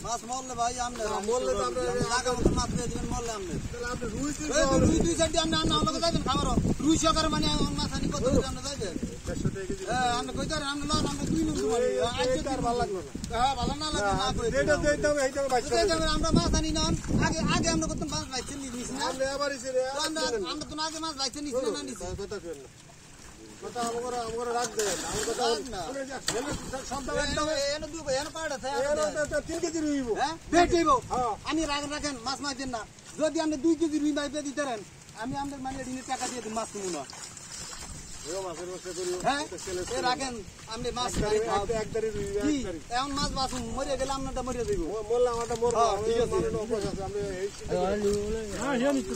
মাছ মরলে ভাই আমরা মরলে তো আমরা লাগা মতো মাছ দিয়ে দিবেন মরলে আমরা তাহলে আপনি রুই দুই সাইড দিয়ে আমরা লগে যাবেন খাবার রুই সকার মানে মাছ আনি কত করে আমরা যাইবেন 150 টাকা কেজি হ্যাঁ আমরা কই তার আমরা লন আমরা দুই মিনিট মানে আজকে তার ভালো লাগলো না হ্যাঁ ভালো না লাগে না কই এটা দেইতে হবে এইটা বাইছে আমরা মাছ আনি নন আগে আমরা কত মাছ বাইছে নিছ না আমরা আবার ইসে আমরা তো আগে মাছ বাইছে নিছ না নিছ কথা কই না কথা আমরা রাখ দেন আমরা কথা না সবটা একদম এনে দুই এনে পাড়া আছে এনে 3 কেজি রুইব হ্যাঁ বেটেইব হ্যাঁ আমি রাখেন মাছ দেন না যদি আপনি 2 কেজি রুই বাইতে দিতেন আমি আমাদের মানে দিনে টাকা দিয়ে দিই মাছ কিনুন না এও মাছের ব্যবস্থা করিও হ্যাঁ এ রাখেন আপনি মাছ একদারি রুই একদারি এখন মাছ বাসু মরে গেলে আপনারটা মরে যাইব মোল্লা আমারটা মরব ঠিক আছে অভ্যাস আছে আমরা এই হ্যাঁ ইয়া নিতে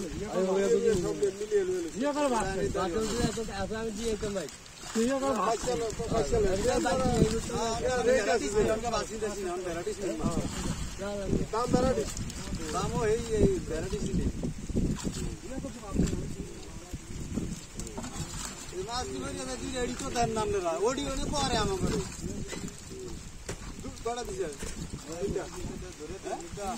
সব মিলিয়ে লইলে ইয়া কর বাস বাতল দিয়ে তো আমি দিয়ে কম ভাই ইয়া কর বাস চলো দাম ভ্যারাইটি দামও এই ভ্যারাইটি দিই মাছ নিয়ে দুই রেডি তো দেন নাম নেরা ওডি ওনে পরে আমাকে বড় দিছে এইটা ধরে এইটা